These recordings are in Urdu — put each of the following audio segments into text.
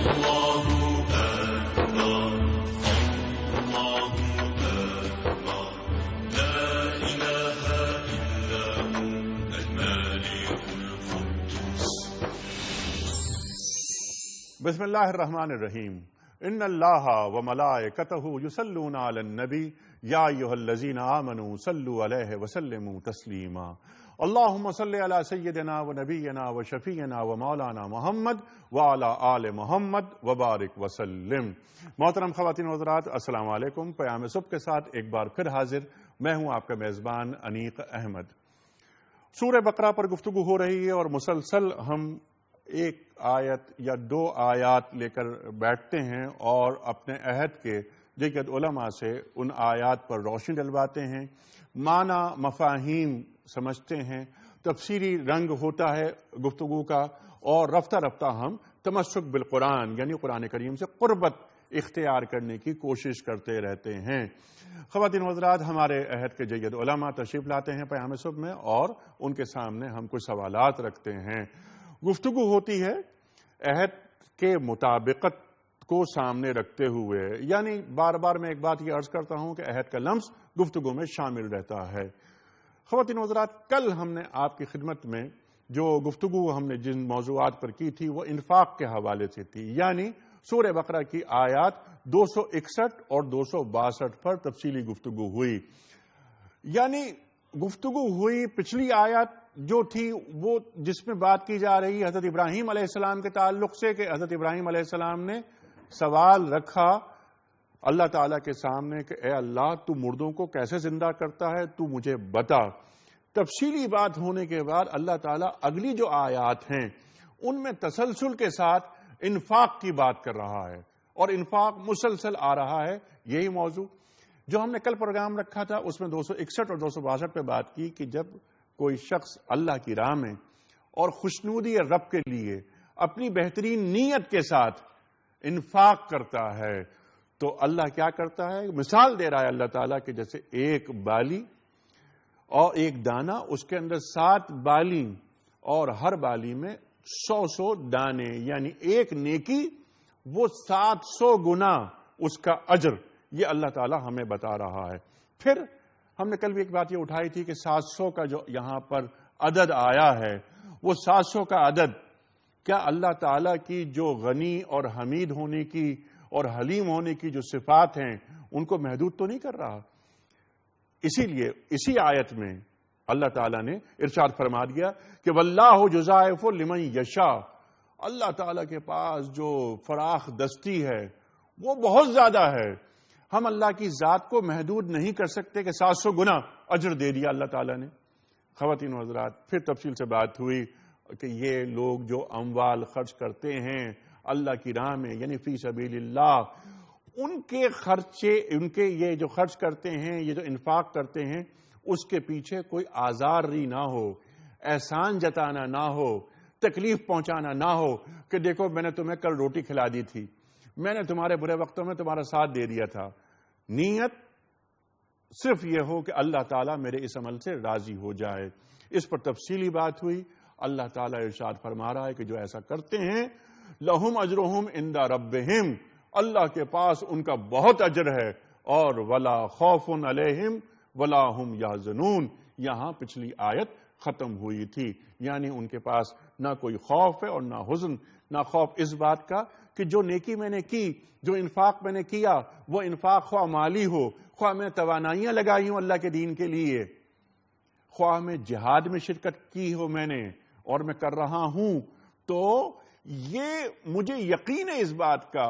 بسم اللہ الرحمن الرحیم ان اللہ وملائکتہ یصلون علی النبی یا ایھا الذین آمنوا صلوا علیہ وسلموا تسلیما اللہم صل علی سیدنا ونبینا وشفیعنا ومولانا محمد وعلی آل محمد وبارک وسلم۔ محترم خواتین و حضرات، السلام علیکم۔ پیام صبح کے ساتھ ایک بار پھر حاضر، میں ہوں آپ کا میزبان انیق احمد۔ سورہ بقرہ پر گفتگو ہو رہی ہے اور مسلسل ہم ایک آیت یا دو آیات لے کر بیٹھتے ہیں اور اپنے عہد کے دیگر علماء سے ان آیات پر روشنی ڈلواتے ہیں، معنی مفاہیم سمجھتے ہیں، تفسیری رنگ ہوتا ہے گفتگو کا، اور رفتہ رفتہ ہم تمسک بالقرآن یعنی قرآن کریم سے قربت اختیار کرنے کی کوشش کرتے رہتے ہیں۔ خواتین و حضرات، ہمارے عہد کے جید علماء تشریف لاتے ہیں پیام صبح میں اور ان کے سامنے ہم کچھ سوالات رکھتے ہیں، گفتگو ہوتی ہے عہد کے مطابقت کو سامنے رکھتے ہوئے، یعنی بار بار میں ایک بات یہ عرض کرتا ہوں کہ عہد کا لفظ گفتگو میں شامل رہتا ہے۔ خواتین و حضرات، کل ہم نے آپ کی خدمت میں جو گفتگو ہم نے جن موضوعات پر کی تھی وہ انفاق کے حوالے سے تھی، یعنی سورہ بقرہ کی آیات 261 اور 262 پر تفصیلی گفتگو ہوئی۔ یعنی گفتگو ہوئی پچھلی آیات جو تھی وہ جس میں بات کی جا رہی حضرت ابراہیم علیہ السلام کے تعلق سے، کہ حضرت ابراہیم علیہ السلام نے سوال رکھا اللہ تعالیٰ کے سامنے کہ اے اللہ، تو مردوں کو کیسے زندہ کرتا ہے، تو مجھے بتا۔ تفصیلی بات ہونے کے بعد اللہ تعالیٰ اگلی جو آیات ہیں ان میں تسلسل کے ساتھ انفاق کی بات کر رہا ہے، اور انفاق مسلسل آ رہا ہے۔ یہی موضوع جو ہم نے کل پروگرام رکھا تھا اس میں 261 اور 262 پہ بات کی کہ جب کوئی شخص اللہ کی راہ میں اور خوشنودی رب کے لیے اپنی بہترین نیت کے ساتھ انفاق کرتا ہے تو اللہ کیا کرتا ہے، مثال دے رہا ہے اللہ تعالیٰ کہ جیسے ایک بالی اور ایک دانہ، اس کے اندر 7 بالی اور ہر بالی میں 100 دانے، یعنی ایک نیکی وہ 700 گنا اس کا اجر، یہ اللہ تعالیٰ ہمیں بتا رہا ہے۔ پھر ہم نے کل بھی ایک بات یہ اٹھائی تھی کہ 700 کا جو یہاں پر عدد آیا ہے وہ 700 کا عدد کیا اللہ تعالیٰ کی جو غنی اور حمید ہونے کی اور حلیم ہونے کی جو صفات ہیں ان کو محدود تو نہیں کر رہا؟ اسی لیے اسی آیت میں اللہ تعالیٰ نے ارشاد فرما دیا کہ واللہ یضاعف لمن یشاء، اللہ تعالیٰ کے پاس جو فراخ دستی ہے وہ بہت زیادہ ہے، ہم اللہ کی ذات کو محدود نہیں کر سکتے کہ 700 گنا اجر دے دیا اللہ تعالیٰ نے۔ خواتین و حضرات، پھر تفصیل سے بات ہوئی کہ یہ لوگ جو اموال خرچ کرتے ہیں اللہ کی راہ میں یعنی فی سبیل اللہ، ان کے خرچے، ان کے یہ جو خرچ کرتے ہیں، یہ جو انفاق کرتے ہیں، اس کے پیچھے کوئی آزاری نہ ہو، احسان جتانا نہ ہو، تکلیف پہنچانا نہ ہو کہ دیکھو میں نے تمہیں کل روٹی کھلا دی تھی، میں نے تمہارے برے وقتوں میں تمہارا ساتھ دے دیا تھا۔ نیت صرف یہ ہو کہ اللہ تعالیٰ میرے اس عمل سے راضی ہو جائے۔ اس پر تفصیلی بات ہوئی۔ اللہ تعالیٰ ارشاد فرما رہا ہے کہ جو ایسا کرتے ہیں لہم اجرہم عند ربہم، اللہ کے پاس ان کا بہت اجر ہے، اور ولا خوف علیہم ولا ہم یحزنون، یہاں پچھلی آیت ختم ہوئی تھی، یعنی ان کے پاس نہ کوئی خوف ہے اور نہ حزن، نہ خوف اس بات کا کہ جو نیکی میں نے کی، جو انفاق میں نے کیا، وہ انفاق خواہ مالی ہو، خواہ میں توانائیاں لگائی ہوں اللہ کے دین کے لیے، خواہ میں جہاد میں شرکت کی ہو میں نے اور میں کر رہا ہوں، تو یہ مجھے یقین ہے اس بات کا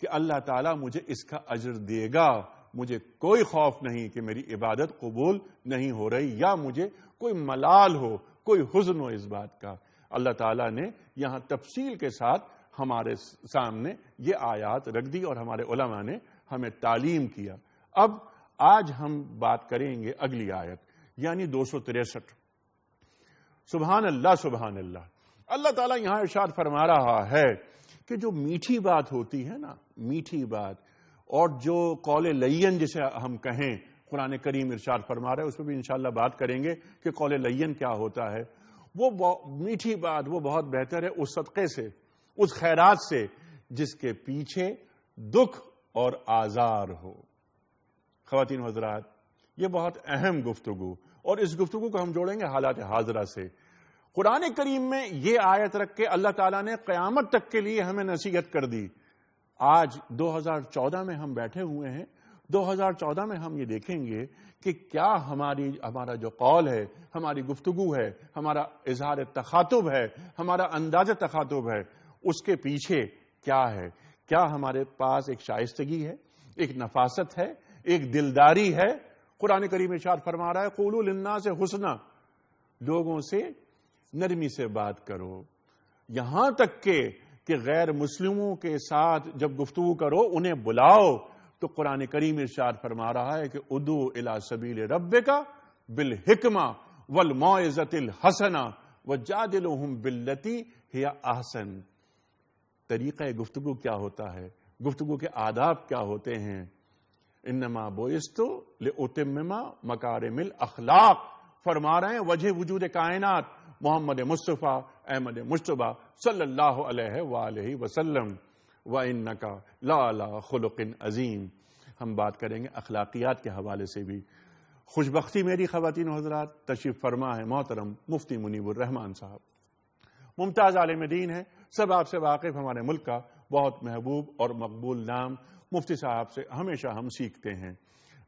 کہ اللہ تعالیٰ مجھے اس کا اجر دے گا، مجھے کوئی خوف نہیں کہ میری عبادت قبول نہیں ہو رہی یا مجھے کوئی ملال ہو، کوئی حزن ہو اس بات کا۔ اللہ تعالیٰ نے یہاں تفصیل کے ساتھ ہمارے سامنے یہ آیات رکھ دی اور ہمارے علماء نے ہمیں تعلیم کیا۔ اب آج ہم بات کریں گے اگلی آیت یعنی 263۔ سبحان اللہ سبحان اللہ۔ اللہ تعالیٰ یہاں ارشاد فرما رہا ہے کہ جو میٹھی بات ہوتی ہے نا، میٹھی بات، اور جو قول لین جسے ہم کہیں، قرآن کریم ارشاد فرما رہا ہے، اس پہ بھی انشاءاللہ بات کریں گے کہ قول لین کیا ہوتا ہے۔ وہ میٹھی بات وہ بہت بہتر ہے اس صدقے سے، اس خیرات سے جس کے پیچھے دکھ اور آزار ہو۔ خواتین و حضرات، یہ بہت اہم گفتگو، اور اس گفتگو کو ہم جوڑیں گے حالات حاضرہ سے۔ قرآن کریم میں یہ آیت رکھ کے اللہ تعالیٰ نے قیامت تک کے لیے ہمیں نصیحت کر دی۔ آج 2014 میں ہم بیٹھے ہوئے ہیں، 2014 میں ہم یہ دیکھیں گے کہ کیا ہمارا جو قول ہے، ہماری گفتگو ہے، ہمارا اظہار تخاطب ہے، ہمارا انداز تخاطب ہے، اس کے پیچھے کیا ہے؟ کیا ہمارے پاس ایک شائستگی ہے، ایک نفاست ہے، ایک دلداری ہے؟ قرآن کریم ارشاد فرما رہا ہے قولوا للناس حسنا، لوگوں سے نرمی سے بات کرو، یہاں تک کہ غیر مسلموں کے ساتھ جب گفتگو کرو انہیں بلاؤ تو قرآن کریم ارشاد فرما رہا ہے کہ ادعو الی سبیل ربک بالحکمہ والموعظۃ الحسنہ وجادلہم باللتی ہی احسن۔ طریقہ گفتگو کیا ہوتا ہے؟ گفتگو کے آداب کیا ہوتے ہیں؟ انما بعثت لاتمم مکارم الاخلاق، فرما رہے ہیں وجہ وجود کائنات محمد مصطفیٰ احمد مجتبیٰ صلی اللہ علیہ وآلہ وسلم، وَإِنَّكَ لَعَلَىٰ خُلُقٍ عَظِيمٍ۔ ہم بات کریں گے اخلاقیات کے حوالے سے بھی۔ خوش بختی میری خواتین و حضرات، تشریف فرما ہے محترم مفتی منیب الرحمان صاحب، ممتاز عالم دین ہے، سب آپ سے واقف، ہمارے ملک کا بہت محبوب اور مقبول نام۔ مفتی صاحب سے ہمیشہ ہم سیکھتے ہیں۔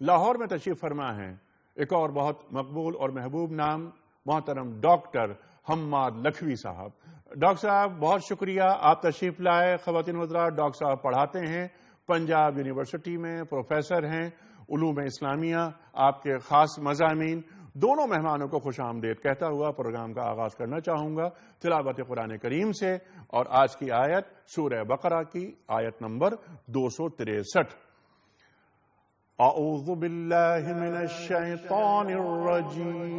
لاہور میں تشریف فرما ہے ایک اور بہت مقبول اور محبوب نام، محترم ڈاکٹر حماد لکھوی صاحب۔ ڈاکٹر صاحب بہت شکریہ، آپ تشریف لائے۔ خواتین و حضرات، ڈاکٹر صاحب پڑھاتے ہیں پنجاب یونیورسٹی میں، پروفیسر ہیں علوم اسلامیہ، آپ کے خاص مضامین۔ دونوں مہمانوں کو خوش آمدید کہتا ہوا پروگرام کا آغاز کرنا چاہوں گا تلاوت قرآن کریم سے، اور آج کی آیت سورہ بقرہ کی آیت نمبر 263۔ اعوذ باللہ من الشیطان الرجیم،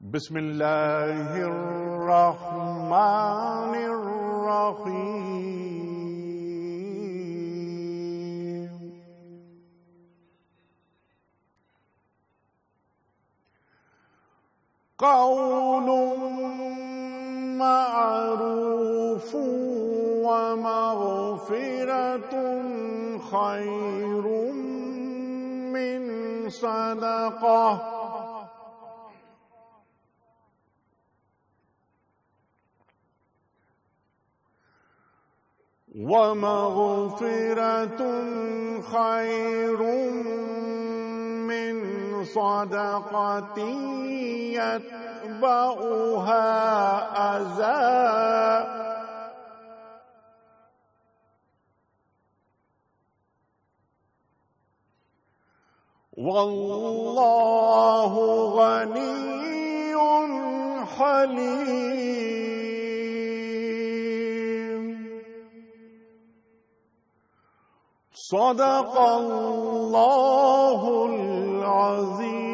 بسم اللہ الرحمن الرحیم۔ قول معروف ومغفرة خير من صدقة ومغفرة خير من صدقة يتبعها أذى والله غني حليم۔ صدق اللہ العظیم۔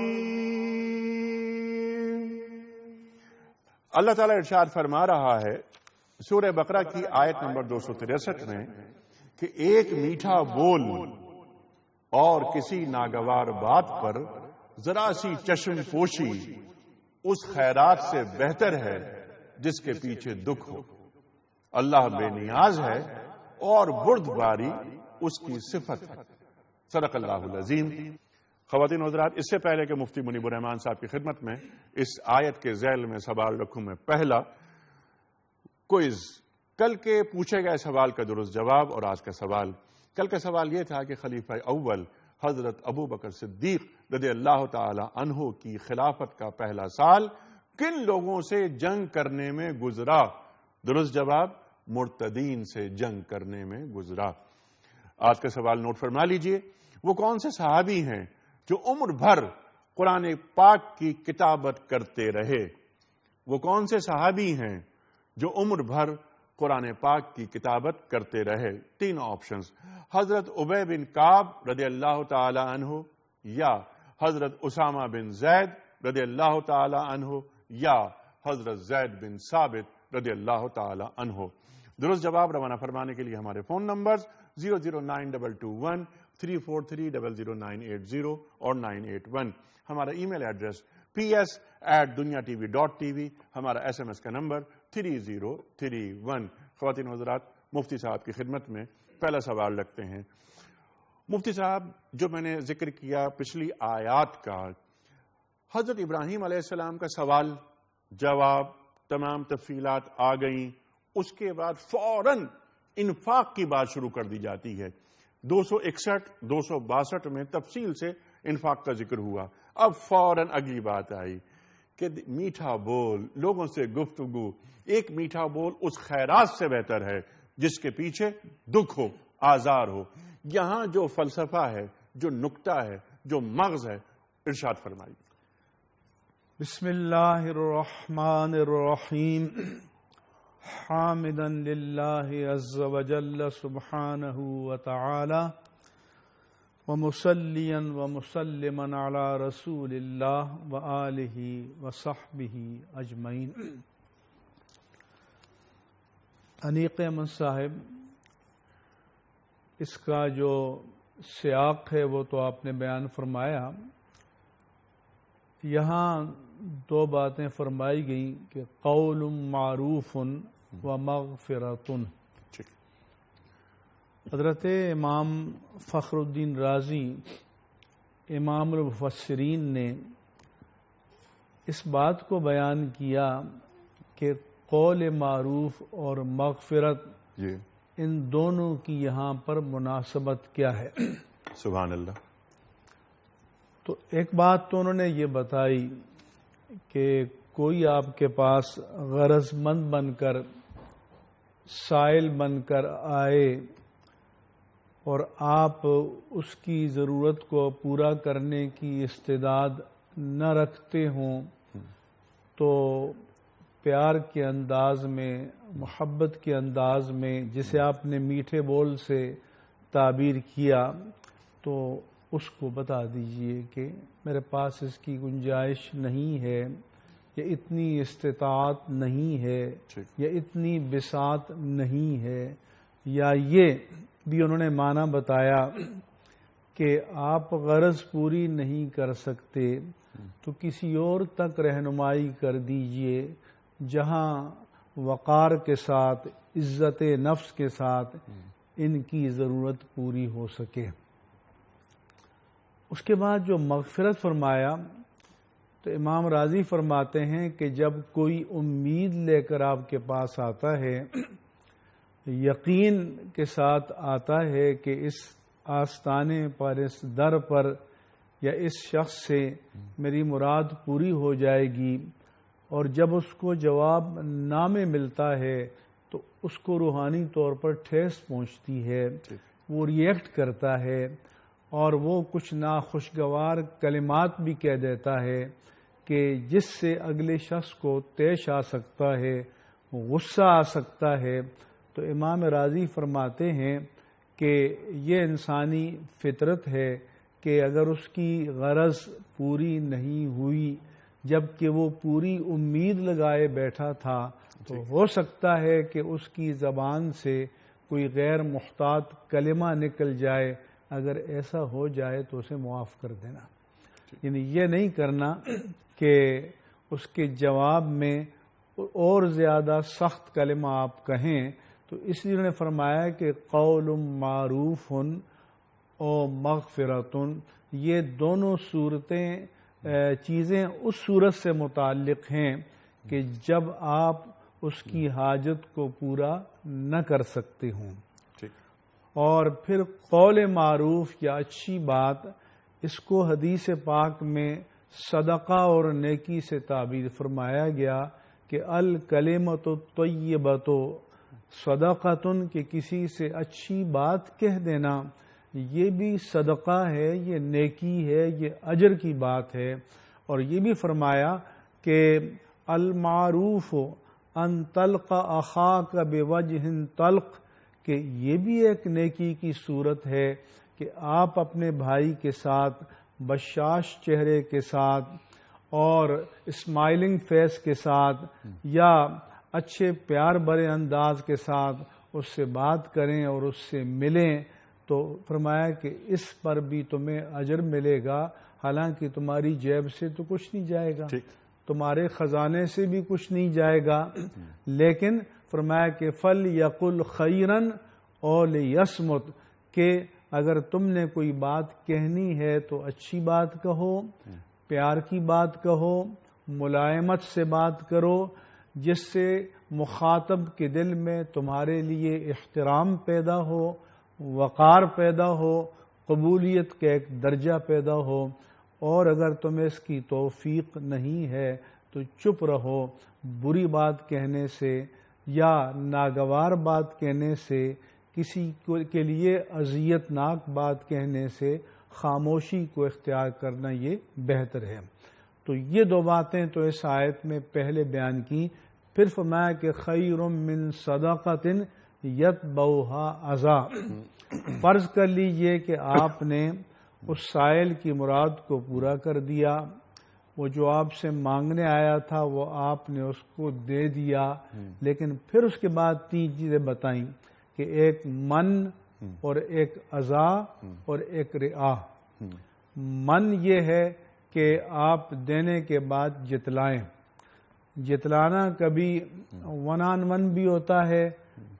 اللہ تعالیٰ ارشاد فرما رہا ہے سورہ بقرہ کی آیت نمبر 263 میں کہ ایک میٹھا بول اور کسی ناگوار بات پر ذرا سی چشم پوشی اس خیرات سے بہتر ہے جس کے پیچھے دکھ ہو۔ اللہ بے نیاز ہے اور بردباری اس کی صفت ہے۔ صدق اللہ العظیم۔ خواتین و حضرات، اس سے پہلے کہ مفتی منیب الرحمان صاحب کی خدمت میں اس آیت کے ذیل میں سوال رکھوں، میں پہلا کوئز، کل کے پوچھے گئے سوال کا درست جواب اور آج کا سوال۔ کل کا سوال یہ تھا کہ خلیفہ اول حضرت ابو بکر صدیق رضی اللہ تعالی عنہ کی خلافت کا پہلا سال کن لوگوں سے جنگ کرنے میں گزرا؟ درست جواب مرتدین سے جنگ کرنے میں گزرا۔ آج کا سوال نوٹ فرما لیجئے، وہ کون سے صحابی ہیں جو عمر بھر قرآن پاک کی کتابت کرتے رہے؟ وہ کون سے صحابی ہیں جو عمر بھر قرآن پاک کی کتابت کرتے رہے؟ تین آپشنز، حضرت ابی بن کعب رضی اللہ تعالی عنہ، یا حضرت اسامہ بن زید رضی اللہ تعالی عنہ، یا حضرت زید بن ثابت رضی اللہ تعالی عنہ۔ درست جواب روانہ فرمانے کے لیے ہمارے فون نمبرز 009221343000980 اور 981، ہمارا ای میل ایڈریس ps@dunyatv.tv ہمارا SMS کا نمبر 3031۔ خواتین و حضرات، مفتی صاحب کی خدمت میں پہلا سوال رکھتے ہیں۔ مفتی صاحب، جو میں نے ذکر کیا پچھلی آیات کا، حضرت ابراہیم علیہ السلام کا سوال جواب تمام تفصیلات آ گئیں، اس کے بعد فوراً انفاق کی بات شروع کر دی جاتی ہے۔ 261 262 میں تفصیل سے انفاق کا ذکر ہوا۔ اب فوراً اگلی بات آئی کہ میٹھا بول، لوگوں سے گفتگو، ایک میٹھا بول اس خیرات سے بہتر ہے جس کے پیچھے دکھ ہو، آزار ہو۔ یہاں جو فلسفہ ہے، جو نکتہ ہے، جو مغز ہے، ارشاد فرمائیے۔ بسم اللہ الرحمن الرحیم، حامدا للہ عز وجل سبحانہ وتعالی ومصلیا ومسلما علی رسول اللہ وآلہ وصحبہ اجمعین۔ انیق احمد صاحب، اس کا جو سیاق ہے وہ تو آپ نے بیان فرمایا۔ یہاں دو باتیں فرمائی گئیں کہ قول معروف و مغفرۃ۔ حضرت امام فخر الدین رازی امام المفسرین نے اس بات کو بیان کیا کہ قول معروف اور مغفرت ان دونوں کی یہاں پر مناسبت کیا ہے؟ سبحان اللہ۔ تو ایک بات تو انہوں نے یہ بتائی کہ کوئی آپ کے پاس غرض مند بن کر، سائل بن کر آئے اور آپ اس کی ضرورت کو پورا کرنے کی استعداد نہ رکھتے ہوں تو پیار کے انداز میں، محبت کے انداز میں، جسے آپ نے میٹھے بول سے تعبیر کیا، تو اس کو بتا دیجئے کہ میرے پاس اس کی گنجائش نہیں ہے، یا اتنی استطاعت نہیں ہے، یا اتنی بساط نہیں ہے، یا یہ بھی انہوں نے معنی بتایا کہ آپ غرض پوری نہیں کر سکتے تو کسی اور تک رہنمائی کر دیجئے جہاں وقار کے ساتھ، عزت نفس کے ساتھ ان کی ضرورت پوری ہو سکے۔ اس کے بعد جو مغفرت فرمایا تو امام راضی فرماتے ہیں کہ جب کوئی امید لے کر آپ کے پاس آتا ہے، یقین کے ساتھ آتا ہے کہ اس آستانے پر، اس در پر یا اس شخص سے میری مراد پوری ہو جائے گی، اور جب اس کو جواب نہ میں ملتا ہے تو اس کو روحانی طور پر ٹھیس پہنچتی ہے، وہ ریئیکٹ کرتا ہے اور وہ کچھ ناخوشگوار کلمات بھی کہہ دیتا ہے کہ جس سے اگلے شخص کو طیش آ سکتا ہے، غصہ آ سکتا ہے۔ تو امام راضی فرماتے ہیں کہ یہ انسانی فطرت ہے کہ اگر اس کی غرض پوری نہیں ہوئی جبکہ وہ پوری امید لگائے بیٹھا تھا تو ہو سکتا ہے کہ اس کی زبان سے کوئی غیر محتاط کلمہ نکل جائے۔ اگر ایسا ہو جائے تو اسے معاف کر دینا، یعنی یہ نہیں کرنا کہ اس کے جواب میں اور زیادہ سخت کلمہ آپ کہیں۔ تو اس لیے انہوں نے فرمایا کہ قول معروف و مغفرۃ، یہ دونوں صورتیں چیزیں اس صورت سے متعلق ہیں کہ جب آپ اس کی حاجت کو پورا نہ کر سکتے ہوں۔ اور پھر قول معروف یا اچھی بات، اس کو حدیث پاک میں صدقہ اور نیکی سے تعبیر فرمایا گیا کہ الکلمۃ الطیبۃ صدقۃ، کہ کسی سے اچھی بات کہہ دینا یہ بھی صدقہ ہے، یہ نیکی ہے، یہ اجر کی بات ہے۔ اور یہ بھی فرمایا کہ المعروف ان تلق اخاک بوجہ طلق، کہ یہ بھی ایک نیکی کی صورت ہے کہ آپ اپنے بھائی کے ساتھ بشاش چہرے کے ساتھ اور اسمائلنگ فیس کے ساتھ یا اچھے پیار بھرے انداز کے ساتھ اس سے بات کریں اور اس سے ملیں، تو فرمایا کہ اس پر بھی تمہیں اجر ملے گا حالانکہ تمہاری جیب سے تو کچھ نہیں جائے گا، تمہارے خزانے سے بھی کچھ نہیں جائے گا، لیکن فرمایا کہ فل یقل خیرن اور لیصمت، کہ اگر تم نے کوئی بات کہنی ہے تو اچھی بات کہو، پیار کی بات کہو، ملائمت سے بات کرو، جس سے مخاطب کے دل میں تمہارے لیے احترام پیدا ہو، وقار پیدا ہو، قبولیت کا ایک درجہ پیدا ہو، اور اگر تمہیں اس کی توفیق نہیں ہے تو چپ رہو، بری بات کہنے سے یا ناگوار بات کہنے سے، کسی کے لیے اذیت ناک بات کہنے سے خاموشی کو اختیار کرنا یہ بہتر ہے۔ تو یہ دو باتیں تو اس آیت میں پہلے بیان کی، پھر فرمایا کہ خیر من صدقۃ یتبعها اذی۔ فرض کر لیجئے کہ آپ نے اس سائل کی مراد کو پورا کر دیا، وہ جو آپ سے مانگنے آیا تھا وہ آپ نے اس کو دے دیا، لیکن پھر اس کے بعد تین چیزیں بتائیں کہ ایک من اور ایک اذا اور ایک رعا۔ من یہ ہے کہ آپ دینے کے بعد جتلائیں، جتلانا کبھی ون آن ون بھی ہوتا ہے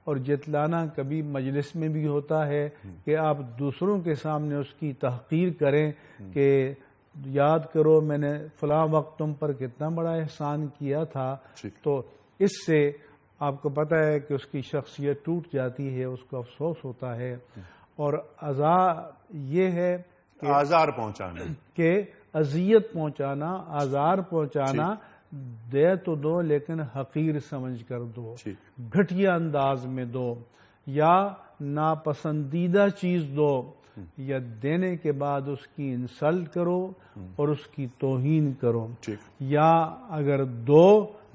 اور جتلانا کبھی مجلس میں بھی ہوتا ہے کہ آپ دوسروں کے سامنے اس کی تحقیر کریں کہ یاد کرو میں نے فلاں وقت تم پر کتنا بڑا احسان کیا تھا، تو اس سے آپ کو پتہ ہے کہ اس کی شخصیت ٹوٹ جاتی ہے، اس کو افسوس ہوتا ہے۔ اور اذا یہ ہے کہ آزار پہنچانا، کہ اذیت پہنچانا، آزار پہنچانا، دے تو دو لیکن حقیر سمجھ کر دو، گھٹیا انداز میں دو، یا ناپسندیدہ چیز دو، یا دینے کے بعد اس کی انسلٹ کرو اور اس کی توہین کرو، یا اگر دو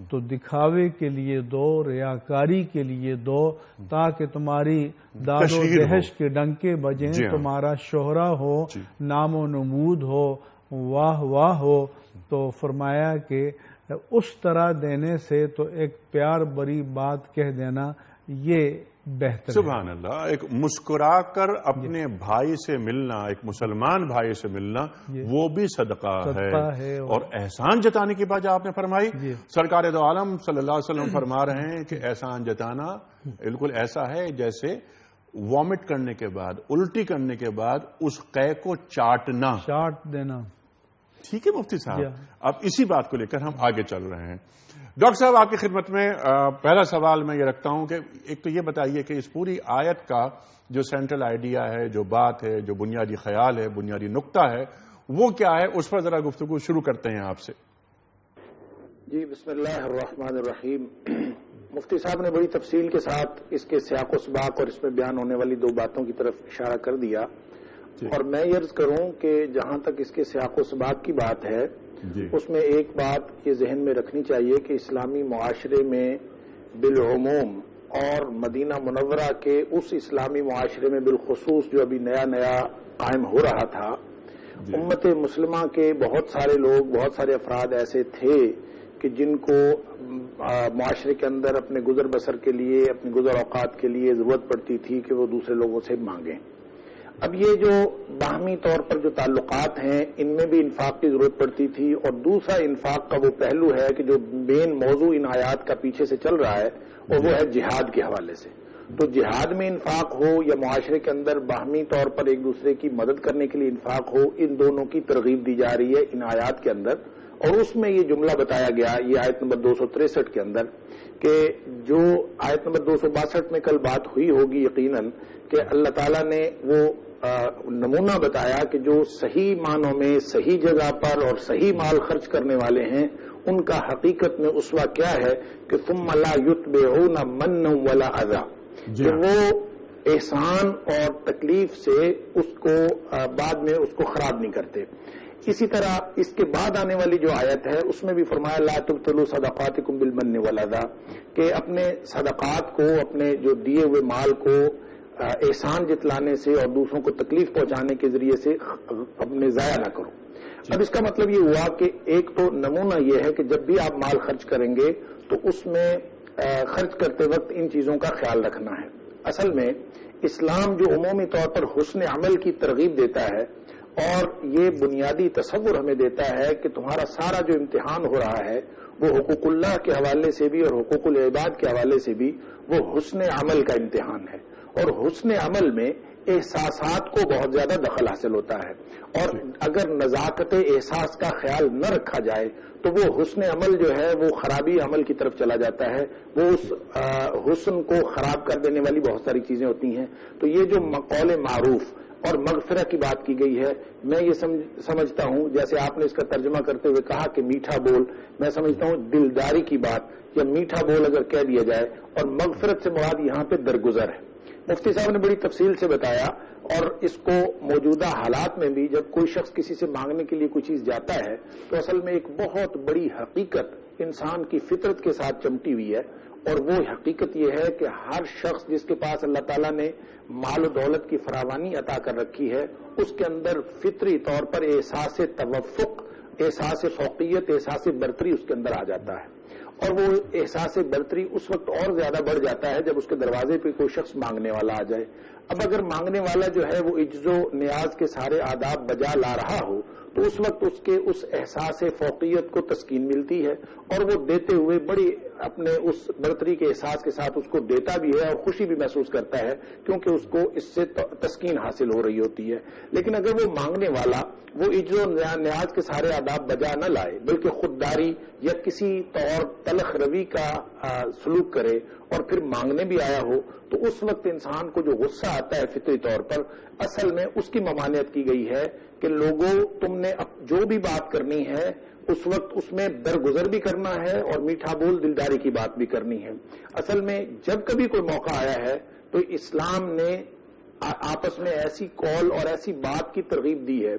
تو دکھاوے کے لیے دو، ریاکاری کے لیے دو، تاکہ تمہاری داد و دہش کے ڈنکے بجیں، تمہارا شہرہ ہو، نام و نمود ہو، واہ واہ ہو۔ تو فرمایا کہ اس طرح دینے سے تو ایک پیار بری بات کہہ دینا یہ بہتر ہے۔ سبحان اللہ، ایک مسکرا کر اپنے بھائی سے ملنا، ایک مسلمان بھائی سے ملنا، وہ بھی صدقہ ہے۔ اور احسان جتانے کی بات آپ نے فرمائی، سرکار دو عالم صلی اللہ علیہ وسلم فرما رہے ہیں کہ احسان جتانا بالکل ایسا ہے جیسے وامٹ کرنے کے بعد، الٹی کرنے کے بعد اس قے کو چاٹ دینا۔ ٹھیک ہے مفتی صاحب، اب اسی بات کو لے کر ہم آگے چل رہے ہیں۔ ڈاکٹر صاحب آپ کی خدمت میں پہلا سوال میں یہ رکھتا ہوں کہ ایک تو یہ بتائیے کہ اس پوری آیت کا جو سینٹرل آئیڈیا ہے، جو بات ہے، جو بنیادی خیال ہے، بنیادی نقطہ ہے، وہ کیا ہے؟ اس پر ذرا گفتگو شروع کرتے ہیں آپ سے۔ جی بسم اللہ الرحمن الرحیم۔ مفتی صاحب نے بڑی تفصیل کے ساتھ اس کے سیاق و سباق اور اس میں بیان ہونے والی دو باتوں کی طرف اشارہ کر دیا، اور میں یہ عرض کروں کہ جہاں تک اس کے سیاق و سباق کی بات ہے، اس میں ایک بات یہ ذہن میں رکھنی چاہیے کہ اسلامی معاشرے میں بالعموم اور مدینہ منورہ کے اس اسلامی معاشرے میں بالخصوص جو ابھی نیا نیا قائم ہو رہا تھا، امت مسلمہ کے بہت سارے لوگ، بہت سارے افراد ایسے تھے کہ جن کو معاشرے کے اندر اپنے گزر بسر کے لیے، اپنے گزر اوقات کے لیے ضرورت پڑتی تھی کہ وہ دوسرے لوگوں سے مانگیں۔ اب یہ جو باہمی طور پر جو تعلقات ہیں، ان میں بھی انفاق کی ضرورت پڑتی تھی، اور دوسرا انفاق کا وہ پہلو ہے کہ جو مین موضوع ان آیات کا پیچھے سے چل رہا ہے، اور وہ ہے جہاد کے حوالے سے۔ تو جہاد میں انفاق ہو یا معاشرے کے اندر باہمی طور پر ایک دوسرے کی مدد کرنے کے لیے انفاق ہو، ان دونوں کی ترغیب دی جا رہی ہے ان آیات کے اندر۔ اور اس میں یہ جملہ بتایا گیا، یہ آیت نمبر 263 کے اندر، کہ جو آیت نمبر 262 میں کل بات ہوئی ہوگی یقیناً، کہ اللہ تعالیٰ نے وہ نمونہ بتایا کہ جو صحیح معنوں میں صحیح جگہ پر اور صحیح مال خرچ کرنے والے ہیں، ان کا حقیقت میں اسوہ کیا ہے کہ ثم لا یتبعون منا ولا اذی، کہ وہ احسان اور تکلیف سے اس کو بعد میں اس کو خراب نہیں کرتے۔ اسی طرح اس کے بعد آنے والی جو آیت ہے اس میں بھی فرمایا لا تبطلوا صدقاتکم بالمن والاذی، کہ اپنے صدقات کو، اپنے جو دیے ہوئے مال کو احسان جتلانے سے اور دوسروں کو تکلیف پہنچانے کے ذریعے سے اپنے ضائع نہ کرو۔ اب اس کا مطلب یہ ہوا کہ ایک تو نمونہ یہ ہے کہ جب بھی آپ مال خرچ کریں گے تو اس میں خرچ کرتے وقت ان چیزوں کا خیال رکھنا ہے۔ اصل میں اسلام جو عمومی طور پر حسن عمل کی ترغیب دیتا ہے، اور یہ بنیادی تصور ہمیں دیتا ہے کہ تمہارا سارا جو امتحان ہو رہا ہے وہ حقوق اللہ کے حوالے سے بھی اور حقوق العباد کے حوالے سے بھی وہ حسن عمل کا امتحان ہے، اور حسن عمل میں احساسات کو بہت زیادہ دخل حاصل ہوتا ہے، اور اگر نزاکت احساس کا خیال نہ رکھا جائے تو وہ حسن عمل جو ہے وہ خرابی عمل کی طرف چلا جاتا ہے، وہ اس حسن کو خراب کر دینے والی بہت ساری چیزیں ہوتی ہیں۔ تو یہ جو قول معروف اور مغفرہ کی بات کی گئی ہے، میں یہ سمجھتا ہوں، جیسے آپ نے اس کا ترجمہ کرتے ہوئے کہا کہ میٹھا بول، میں سمجھتا ہوں دلداری کی بات یا میٹھا بول اگر کہہ دیا جائے، اور مغفرت سے مراد یہاں پہ درگزر ہے۔ مفتی صاحب نے بڑی تفصیل سے بتایا، اور اس کو موجودہ حالات میں بھی جب کوئی شخص کسی سے مانگنے کے لیے کوئی چیز جاتا ہے تو اصل میں ایک بہت بڑی حقیقت انسان کی فطرت کے ساتھ چمٹی ہوئی ہے، اور وہ حقیقت یہ ہے کہ ہر شخص جس کے پاس اللہ تعالیٰ نے مال و دولت کی فراوانی عطا کر رکھی ہے، اس کے اندر فطری طور پر احساس توفق، احساس فوقیت، احساس برتری اس کے اندر آ جاتا ہے، اور وہ احساس برتری اس وقت اور زیادہ بڑھ جاتا ہے جب اس کے دروازے پہ کوئی شخص مانگنے والا آ جائے۔ اب اگر مانگنے والا جو ہے وہ عجز و نیاز کے سارے آداب بجا لا رہا ہو تو اس وقت اس کے اس احساس فوقیت کو تسکین ملتی ہے، اور وہ دیتے ہوئے بڑی اپنے اس برتری کے احساس کے ساتھ اس کو دیتا بھی ہے اور خوشی بھی محسوس کرتا ہے، کیونکہ اس کو اس سے تسکین حاصل ہو رہی ہوتی ہے۔ لیکن اگر وہ مانگنے والا وہ عجز و نیاز کے سارے آداب بجا نہ لائے، بلکہ خودداری یا کسی طور تلخ روی کا سلوک کرے اور پھر مانگنے بھی آیا ہو، تو اس وقت انسان کو جو غصہ آتا ہے فطری طور پر، اصل میں اس کی ممانعت کی گئی ہے کہ لوگوں تم نے جو بھی بات کرنی ہے اس وقت اس میں درگزر بھی کرنا ہے اور میٹھا بول دلداری کی بات بھی کرنی ہے۔ اصل میں جب کبھی کوئی موقع آیا ہے تو اسلام نے آپس میں ایسی قول اور ایسی بات کی ترغیب دی ہے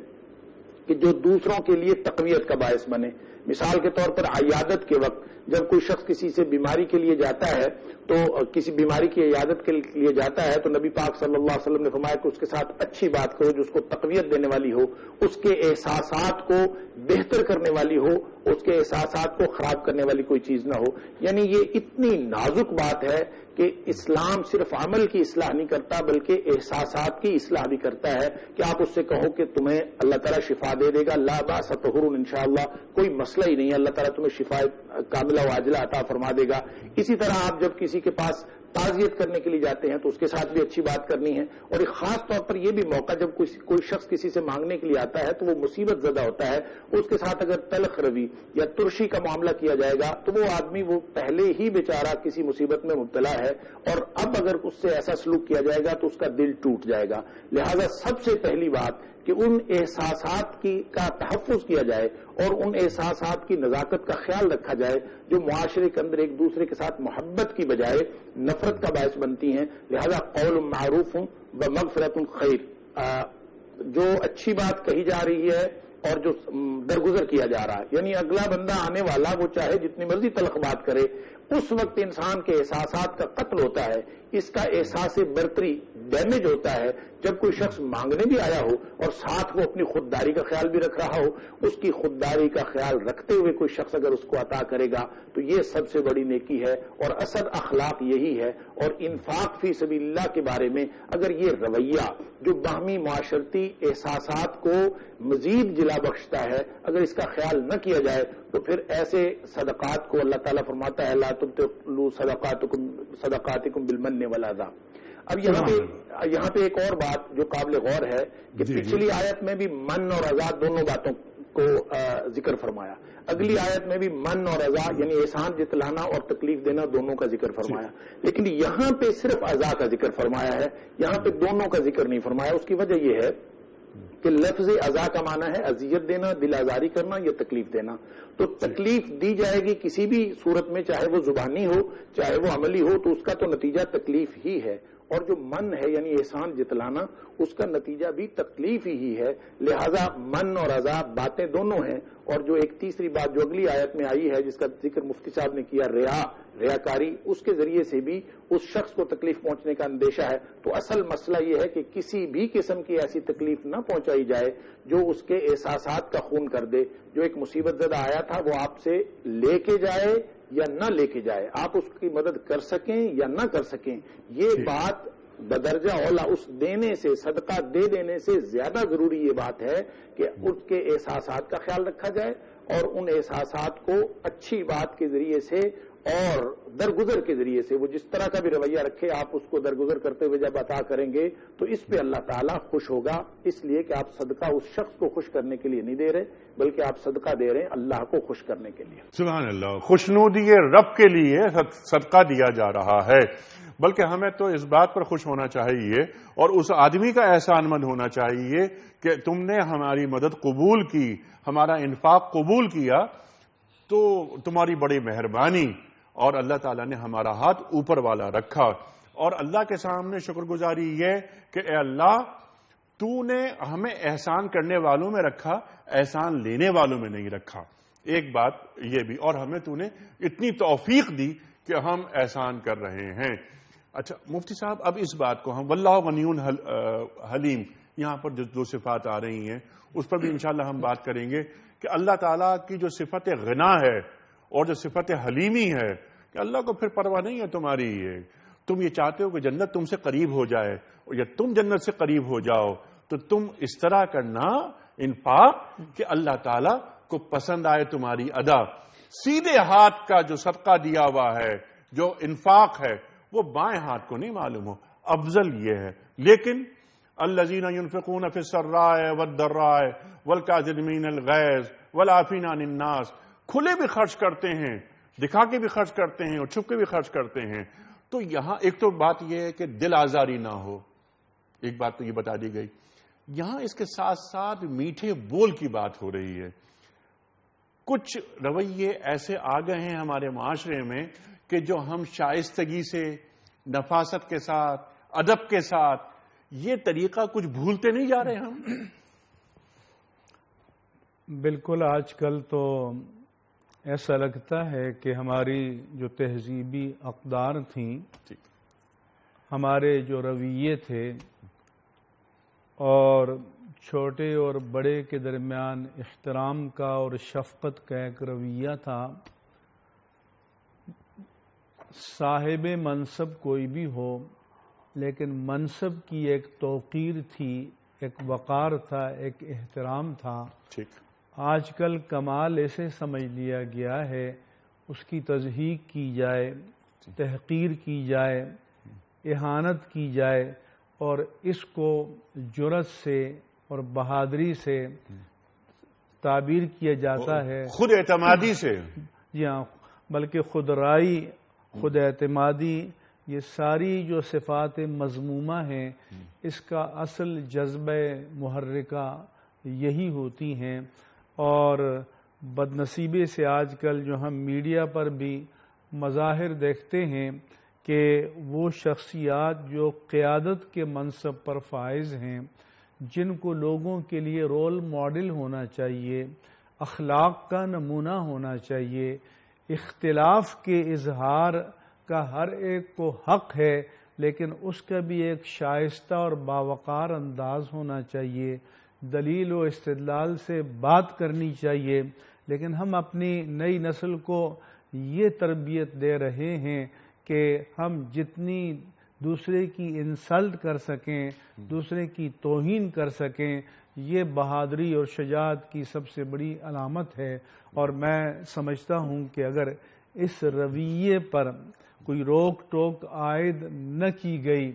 کہ جو دوسروں کے لیے تقویت کا باعث بنے۔ مثال کے طور پر عیادت کے وقت جب کوئی شخص کسی سے بیماری کے لیے جاتا ہے تو کسی بیماری کی عیادت کے لیے جاتا ہے تو نبی پاک صلی اللہ علیہ وسلم نے فرمایا کہ اس کے ساتھ اچھی بات کرو جو اس کو تقویت دینے والی ہو، اس کے احساسات کو بہتر کرنے والی ہو، اس کے احساسات کو خراب کرنے والی کوئی چیز نہ ہو۔ یعنی یہ اتنی نازک بات ہے کہ اسلام صرف عمل کی اصلاح نہیں کرتا بلکہ احساسات کی اصلاح بھی کرتا ہے، کہ آپ اس سے کہو کہ تمہیں اللہ تعالیٰ شفا دے دے گا، لا باس طہور انشاءاللہ، کوئی مسئلہ ہی نہیں ہے، اللہ تعالیٰ تمہیں شفا کاملہ و عاجلہ عطا فرما دے گا۔ اسی طرح آپ جب کسی کے پاس تعزیت کرنے کے لیے جاتے ہیں تو اس کے ساتھ بھی اچھی بات کرنی ہے، اور ایک خاص طور پر یہ بھی موقع جب کوئی شخص کسی سے مانگنے کے لیے آتا ہے تو وہ مصیبت زدہ ہوتا ہے، اس کے ساتھ اگر تلخ روی یا ترشی کا معاملہ کیا جائے گا تو وہ آدمی وہ پہلے ہی بیچارہ کسی مصیبت میں مبتلا ہے، اور اب اگر اس سے ایسا سلوک کیا جائے گا تو اس کا دل ٹوٹ جائے گا۔ لہذا سب سے پہلی بات کہ ان احساسات کا تحفظ کیا جائے اور ان احساسات کی نزاکت کا خیال رکھا جائے جو معاشرے کے اندر ایک دوسرے کے ساتھ محبت کی بجائے نفرت کا باعث بنتی ہیں۔ لہذا قول معروف و مغفرت خیر، جو اچھی بات کہی جا رہی ہے اور جو درگزر کیا جا رہا ہے، یعنی اگلا بندہ آنے والا وہ چاہے جتنی مرضی تلخ بات کرے، اس وقت انسان کے احساسات کا قتل ہوتا ہے، اس کا احساس برتری ڈیمیج ہوتا ہے۔ جب کوئی شخص مانگنے بھی آیا ہو اور ساتھ وہ اپنی خودداری کا خیال بھی رکھ رہا ہو، اس کی خودداری کا خیال رکھتے ہوئے کوئی شخص اگر اس کو عطا کرے گا تو یہ سب سے بڑی نیکی ہے، اور اصل اخلاق یہی ہے۔ اور انفاق فی سبیل اللہ کے بارے میں اگر یہ رویہ جو باہمی معاشرتی احساسات کو مزید جلا بخشتا ہے، اگر اس کا خیال نہ کیا جائے تو پھر ایسے صدقات کو اللہ تعالیٰ فرماتا ہے لا تبطلوا صدقاتکم بالمن والعذاب۔ اب یہاں پہ ایک اور بات جو قابل غور ہے کہ پچھلی آیت میں بھی من اور عذا دونوں باتوں کو ذکر فرمایا، اگلی آیت میں بھی من اور عذا یعنی احسان جتلانا اور تکلیف دینا دونوں کا ذکر فرمایا، لیکن یہاں پہ صرف عذا کا ذکر فرمایا ہے، یہاں پہ دونوں کا ذکر نہیں فرمایا۔ اس کی وجہ یہ ہے کہ لفظ عذا کا معنی ہے اذیت دینا، دل آزاری کرنا یا تکلیف دینا، تو تکلیف دی جائے گی کسی بھی صورت میں، چاہے وہ زبانی ہو چاہے وہ عملی ہو، تو اس کا تو نتیجہ تکلیف ہی ہے، اور جو من ہے یعنی احسان جتلانا اس کا نتیجہ بھی تکلیف ہی ہے۔ لہذا من اور عذاب باتیں دونوں ہیں۔ اور جو ایک تیسری بات جو اگلی آیت میں آئی ہے جس کا ذکر مفتی صاحب نے کیا، ریاکاری، اس کے ذریعے سے بھی اس شخص کو تکلیف پہنچنے کا اندیشہ ہے۔ تو اصل مسئلہ یہ ہے کہ کسی بھی قسم کی ایسی تکلیف نہ پہنچائی جائے جو اس کے احساسات کا خون کر دے۔ جو ایک مصیبت زدہ آیا تھا وہ آپ سے لے کے جائے یا نہ لے کے جائے، آپ اس کی مدد کر سکیں یا نہ کر سکیں، یہ بات بدرجہ اولا اس دینے سے، صدقہ دے دینے سے زیادہ ضروری یہ بات ہے کہ ان کے احساسات کا خیال رکھا جائے اور ان احساسات کو اچھی بات کے ذریعے سے اور درگزر کے ذریعے سے، وہ جس طرح کا بھی رویہ رکھے، آپ اس کو درگزر کرتے ہوئے جب عطا کریں گے تو اس پہ اللہ تعالیٰ خوش ہوگا، اس لیے کہ آپ صدقہ اس شخص کو خوش کرنے کے لیے نہیں دے رہے بلکہ آپ صدقہ دے رہے ہیں اللہ کو خوش کرنے کے لیے۔ سبحان اللہ، خوشنودی رب کے لیے صدقہ دیا جا رہا ہے، بلکہ ہمیں تو اس بات پر خوش ہونا چاہیے اور اس آدمی کا احسان مند ہونا چاہیے کہ تم نے ہماری مدد قبول کی، ہمارا انفاق قبول کیا، تو تمہاری بڑی مہربانی، اور اللہ تعالیٰ نے ہمارا ہاتھ اوپر والا رکھا، اور اللہ کے سامنے شکر گزاری یہ کہ اے اللہ تو نے ہمیں احسان کرنے والوں میں رکھا، احسان لینے والوں میں نہیں رکھا۔ ایک بات یہ بھی، اور ہمیں تو نے اتنی توفیق دی کہ ہم احسان کر رہے ہیں۔ اچھا مفتی صاحب، اب اس بات کو ہم واللہ غنی حلیم، یہاں پر جو دو صفات آ رہی ہیں اس پر بھی انشاءاللہ ہم بات کریں گے کہ اللہ تعالیٰ کی جو صفت غنا ہے اور جو صفت حلیمی ہے، کہ اللہ کو پھر پرواہ نہیں ہے تمہاری، تم یہ چاہتے ہو کہ جنت تم سے قریب ہو جائے، اور یا تم جنت سے قریب ہو جاؤ، تو تم اس طرح کرنا انفاق کہ اللہ تعالیٰ کو پسند آئے تمہاری ادا۔ سیدھے ہاتھ کا جو صدقہ دیا ہوا ہے، جو انفاق ہے، وہ بائیں ہاتھ کو نہیں معلوم ہو، افضل یہ ہے۔ لیکن الذین ينفقون فی السراء والضراء والکاظمین الغیظ والعافین عن الناس، کھلے بھی خرچ کرتے ہیں، دکھا کے بھی خرچ کرتے ہیں اور چھپ کے بھی خرچ کرتے ہیں۔ تو یہاں ایک تو بات یہ ہے کہ دل آزاری نہ ہو، ایک بات تو یہ بتا دی گئی، یہاں اس کے ساتھ ساتھ میٹھے بول کی بات ہو رہی ہے۔ کچھ رویے ایسے آ گئے ہیں ہمارے معاشرے میں کہ جو ہم شائستگی سے، نفاست کے ساتھ، ادب کے ساتھ، یہ طریقہ کچھ بھولتے نہیں جا رہے ہم؟ بالکل، آج کل تو ایسا لگتا ہے کہ ہماری جو تہذیبی اقدار تھیں، ہمارے جو رویے تھے اور چھوٹے اور بڑے کے درمیان احترام کا اور شفقت کا ایک رویہ تھا، صاحب منصب کوئی بھی ہو لیکن منصب کی ایک توقیر تھی، ایک وقار تھا، ایک احترام تھا۔ آج کل کمال ایسے سمجھ لیا گیا ہے، اس کی تضحیق کی جائے، تحقیر کی جائے، اہانت کی جائے، اور اس کو جرأت سے اور بہادری سے تعبیر کیا جاتا ہے، خود اعتمادی سے۔ جی ہاں، بلکہ خود رائی، خود اعتمادی، یہ ساری جو صفات مذمومہ ہیں، اس کا اصل جذبہ محرکہ یہی ہوتی ہیں۔ اور بدنصیبی سے آج کل جو ہم میڈیا پر بھی مظاہر دیکھتے ہیں کہ وہ شخصیات جو قیادت کے منصب پر فائز ہیں، جن کو لوگوں کے لیے رول ماڈل ہونا چاہیے، اخلاق کا نمونہ ہونا چاہیے، اختلاف کے اظہار کا ہر ایک کو حق ہے، لیکن اس کا بھی ایک شائستہ اور باوقار انداز ہونا چاہیے، دلیل و استدلال سے بات کرنی چاہیے۔ لیکن ہم اپنی نئی نسل کو یہ تربیت دے رہے ہیں کہ ہم جتنی دوسرے کی انسلٹ کر سکیں، دوسرے کی توہین کر سکیں، یہ بہادری اور شجاعت کی سب سے بڑی علامت ہے۔ اور میں سمجھتا ہوں کہ اگر اس رویے پر کوئی روک ٹوک عائد نہ کی گئی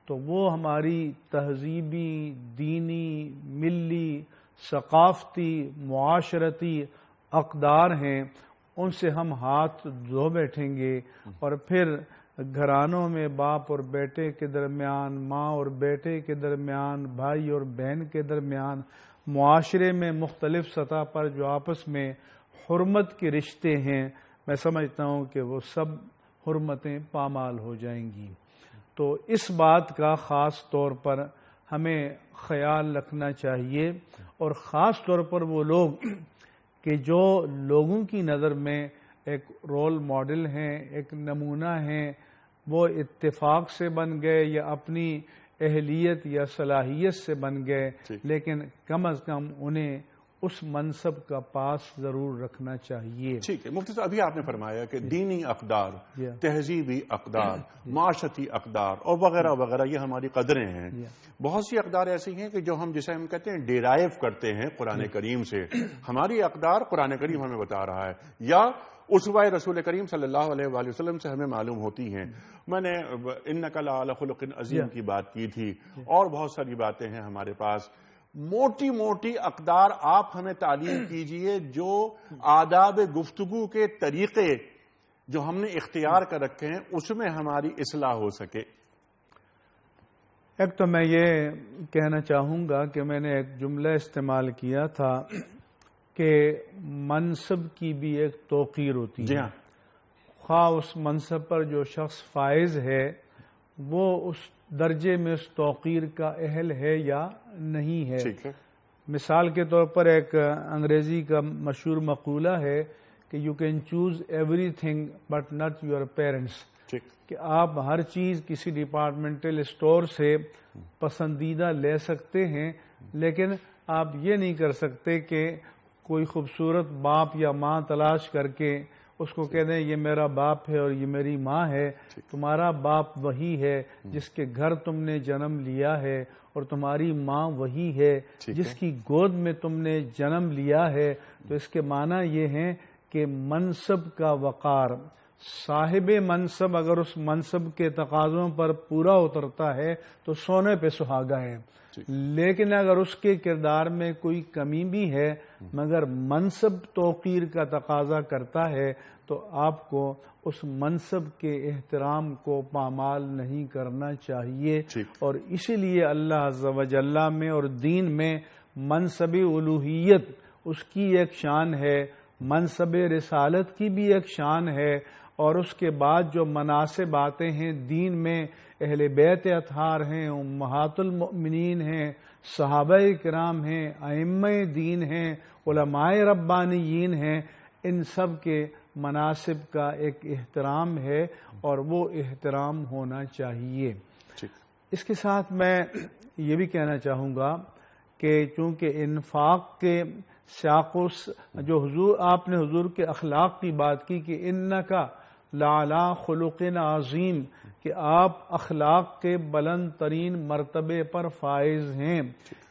تو وہ ہماری تہذیبی، دینی، ملی، ثقافتی، معاشرتی اقدار ہیں، ان سے ہم ہاتھ دھو بیٹھیں گے، اور پھر گھرانوں میں باپ اور بیٹے کے درمیان، ماں اور بیٹے کے درمیان، بھائی اور بہن کے درمیان، معاشرے میں مختلف سطح پر جو آپس میں حرمت کے رشتے ہیں، میں سمجھتا ہوں کہ وہ سب حرمتیں پامال ہو جائیں گی۔ تو اس بات کا خاص طور پر ہمیں خیال رکھنا چاہیے، اور خاص طور پر وہ لوگ کہ جو لوگوں کی نظر میں ایک رول ماڈل ہیں، ایک نمونہ ہیں، وہ اتفاق سے بن گئے یا اپنی اہلیت یا صلاحیت سے بن گئے، لیکن کم از کم انہیں اس منصب کا پاس ضرور رکھنا چاہیے. ٹھیک ہے مفتی صاحب، ابھی آپ نے فرمایا کہ دینی اقدار، تہذیبی اقدار، معاشرتی اقدار اور وغیرہ وغیرہ یہ ہماری قدریں ہیں. بہت سی اقدار ایسی ہیں کہ جو ہم جسے ہم کہتے ہیں ڈیرائیو کرتے ہیں قرآن کریم سے. ہماری اقدار قرآن کریم ہمیں بتا رہا ہے یا اسوہ رسول کریم صلی اللہ علیہ وآلہ وسلم سے ہمیں معلوم ہوتی ہیں. میں نے انک لعلی خلق عظیم کی بات کی تھی اور بہت ساری باتیں ہیں ہمارے پاس. موٹی موٹی اقدار آپ ہمیں تعلیم کیجئے جو آداب گفتگو کے طریقے جو ہم نے اختیار کر رکھے ہیں اس میں ہماری اصلاح ہو سکے. ایک تو میں یہ کہنا چاہوں گا کہ میں نے ایک جملہ استعمال کیا تھا کہ منصب کی بھی ایک توقیر ہوتی ہے. جی ہاں، خواہ اس منصب پر جو شخص فائز ہے وہ اس درجے میں اس توقیر کا اہل ہے یا نہیں ہے. ٹھیک ہے. مثال کے طور پر ایک انگریزی کا مشہور مقولہ ہے کہ you can choose every thing but not your parents, کہ آپ ہر چیز کسی ڈپارٹمنٹل اسٹور سے پسندیدہ لے سکتے ہیں لیکن آپ یہ نہیں کر سکتے کہ کوئی خوبصورت باپ یا ماں تلاش کر کے اس کو کہہ دیں یہ میرا باپ ہے اور یہ میری ماں ہے. تمہارا باپ وہی ہے جس کے گھر تم نے جنم لیا ہے اور تمہاری ماں وہی ہے جس کی گود میں تم نے جنم لیا ہے. تو اس کے معنی یہ ہے کہ منصب کا وقار، صاحب منصب اگر اس منصب کے تقاضوں پر پورا اترتا ہے تو سونے پہ سہاگا ہے. لیکن اگر اس کے کردار میں کوئی کمی بھی ہے مگر منصب توقیر کا تقاضا کرتا ہے تو آپ کو اس منصب کے احترام کو پامال نہیں کرنا چاہیے. اور اسی لیے اللہ عز و جل میں اور دین میں منصب الوہیت اس کی ایک شان ہے، منصب رسالت کی بھی ایک شان ہے، اور اس کے بعد جو مناسب آتے ہیں دین میں، اہل بیت اطہار ہیں، امہات المؤمنین ہیں، صحابہ کرام ہیں، ائمہ دین ہیں، علماء ربانیین ہیں، ان سب کے مناسب کا ایک احترام ہے اور وہ احترام ہونا چاہیے. اس کے ساتھ میں یہ بھی کہنا چاہوں گا کہ چونکہ انفاق کے سیاق جو حضور آپ نے حضور کے اخلاق کی بات کی کہ انکا لعلی خلق عظیم، کہ آپ اخلاق کے بلند ترین مرتبے پر فائز ہیں.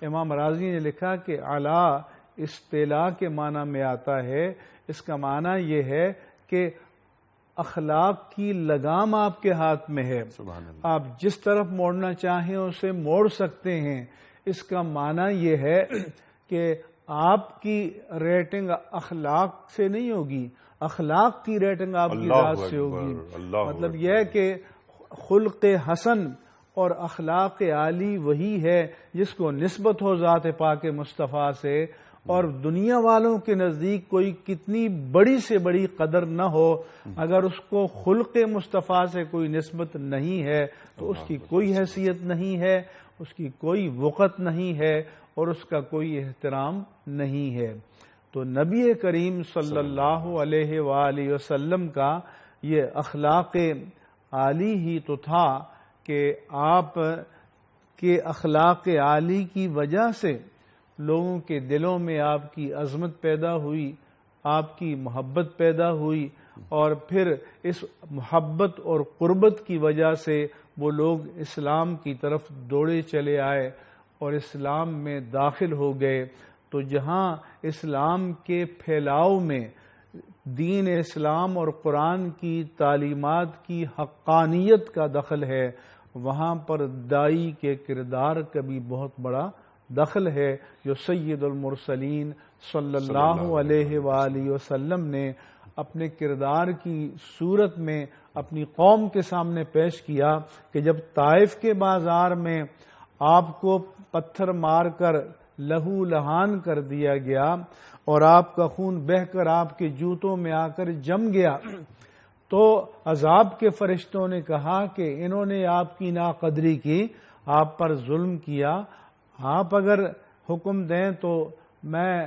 امام راضی نے لکھا کہ علا استعلاء کے معنی میں آتا ہے. اس کا معنی یہ ہے کہ اخلاق کی لگام آپ کے ہاتھ میں ہے، آپ جس طرف موڑنا چاہیں اسے موڑ سکتے ہیں. اس کا معنی یہ ہے کہ آپ کی ریٹنگ اخلاق سے نہیں ہوگی، اخلاق کی ریٹنگ آپ کی ذات سے ہوگی. مطلب یہ ہے کہ خلق حسن اور اخلاق عالی وہی ہے جس کو نسبت ہو ذات پاک مصطفیٰ سے، اور دنیا والوں کے نزدیک کوئی کتنی بڑی سے بڑی قدر نہ ہو، اگر اس کو خلق مصطفیٰ سے کوئی نسبت نہیں ہے تو اس کی کوئی حیثیت نہیں ہے، اس کی کوئی وقت نہیں ہے اور اس کا کوئی احترام نہیں ہے. تو نبی کریم صلی اللہ علیہ وآلہ وسلم کا یہ اخلاق عالی ہی تو تھا کہ آپ کے اخلاق عالی کی وجہ سے لوگوں کے دلوں میں آپ کی عظمت پیدا ہوئی، آپ کی محبت پیدا ہوئی، اور پھر اس محبت اور قربت کی وجہ سے وہ لوگ اسلام کی طرف دوڑے چلے آئے اور اسلام میں داخل ہو گئے. تو جہاں اسلام کے پھیلاؤ میں دین اسلام اور قرآن کی تعلیمات کی حقانیت کا دخل ہے، وہاں پر دائی کے کردار کا بھی بہت بڑا دخل ہے، جو سید المرسلین صلی اللہ علیہ وآلہ وسلم نے اپنے کردار کی صورت میں اپنی قوم کے سامنے پیش کیا کہ جب طائف کے بازار میں آپ کو پتھر مار کر لہو لہان کر دیا گیا اور آپ کا خون بہہ کر آپ کے جوتوں میں آ کر جم گیا، تو عذاب کے فرشتوں نے کہا کہ انہوں نے آپ کی ناقدری کی، آپ پر ظلم کیا، آپ اگر حکم دیں تو میں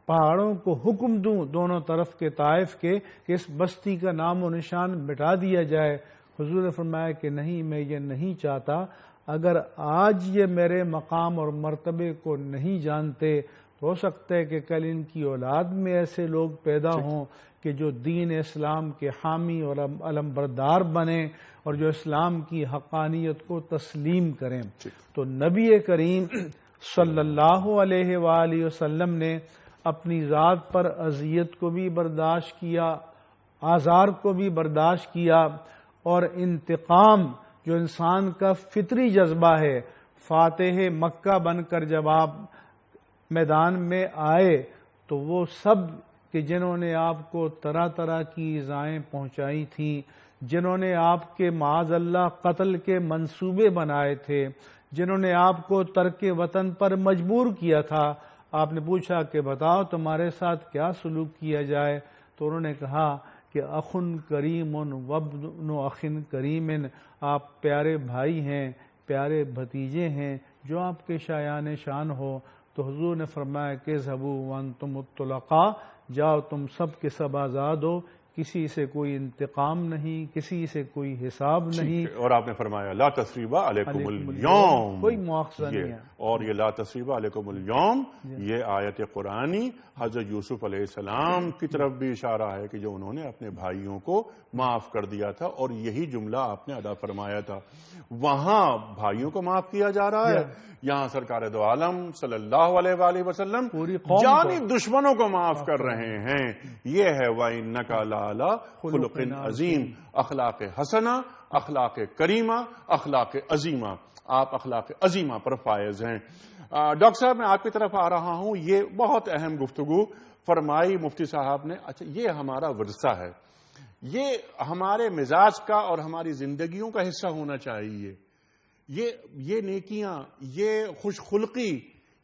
پہاڑوں کو حکم دوں دونوں طرف کے طائف کے کہ اس بستی کا نام و نشان مٹا دیا جائے. حضور نے فرمایا کہ نہیں، میں یہ نہیں چاہتا. اگر آج یہ میرے مقام اور مرتبے کو نہیں جانتے ہو سکتا ہے کہ کل ان کی اولاد میں ایسے لوگ پیدا ہوں کہ جو دین اسلام کے حامی اور علم بردار بنیں اور جو اسلام کی حقانیت کو تسلیم کریں. تو نبی کریم صلی اللہ علیہ وآلہ وسلم نے اپنی ذات پر اذیت کو بھی برداشت کیا، آزار کو بھی برداشت کیا، اور انتقام جو انسان کا فطری جذبہ ہے، فاتح مکہ بن کر جب آپ میدان میں آئے تو وہ سب کہ جنہوں نے آپ کو طرح طرح کی ایذائیں پہنچائی تھیں، جنہوں نے آپ کے معاذ اللہ قتل کے منصوبے بنائے تھے، جنہوں نے آپ کو ترک وطن پر مجبور کیا تھا، آپ نے پوچھا کہ بتاؤ تمہارے ساتھ کیا سلوک کیا جائے، تو انہوں نے کہا کہ اخن کریم وابن اخن کریم، آپ پیارے بھائی ہیں، پیارے بھتیجے ہیں جو آپ کے شایان شان ہو. تو حضور نے فرمایا کہ ذهبوا وانتم الطلقاء، جاؤ تم سب کے سب آزاد ہو، کسی سے کوئی انتقام نہیں، کسی سے کوئی حساب نہیں. اور آپ نے فرمایا لا تثریب علیکم اليوم، کوئی مواخذہ نہیں ہے. اور یہ لا تثریب علیکم اليوم یہ آیت قرآنی حضرت یوسف علیہ السلام کی طرف بھی اشارہ ہے کہ جو انہوں نے اپنے بھائیوں کو معاف کر دیا تھا، اور یہی جملہ آپ نے ادا فرمایا تھا. وہاں بھائیوں کو معاف کیا جا رہا ہے، یہاں سرکار دو عالم صلی اللہ علیہ وآلہ وسلم جانی دشمنوں کو معاف کر رہے ہیں. یہ ہے وَإِنَّكَ لَعَلَىٰ خُلُقٍ عَظِيمٍ، اخلاق حسنہ، اخلاق کریمہ، اخلاق عظیمہ. آپ اخلاق عظیمہ پر فائز ہیں. ڈاکٹر صاحب میں آپ کی طرف آ رہا ہوں. یہ بہت اہم گفتگو فرمائی مفتی صاحب نے. اچھا، یہ ہمارا ورثہ ہے، یہ ہمارے مزاج کا اور ہماری زندگیوں کا حصہ ہونا چاہیے. یہ نیکیاں، یہ خوش خلقی،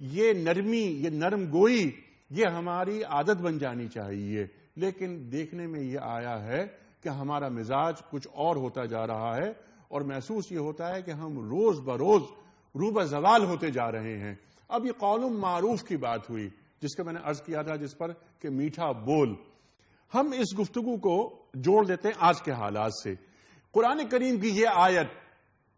یہ نرمی، یہ نرم گوئی، یہ ہماری عادت بن جانی چاہیے. لیکن دیکھنے میں یہ آیا ہے کہ ہمارا مزاج کچھ اور ہوتا جا رہا ہے، اور محسوس یہ ہوتا ہے کہ ہم روز بروز روبہ زوال ہوتے جا رہے ہیں. اب یہ قول معروف کی بات ہوئی جس کا میں نے عرض کیا تھا جس پر کہ میٹھا بول. ہم اس گفتگو کو جوڑ دیتے ہیں آج کے حالات سے. قرآن کریم کی یہ آیت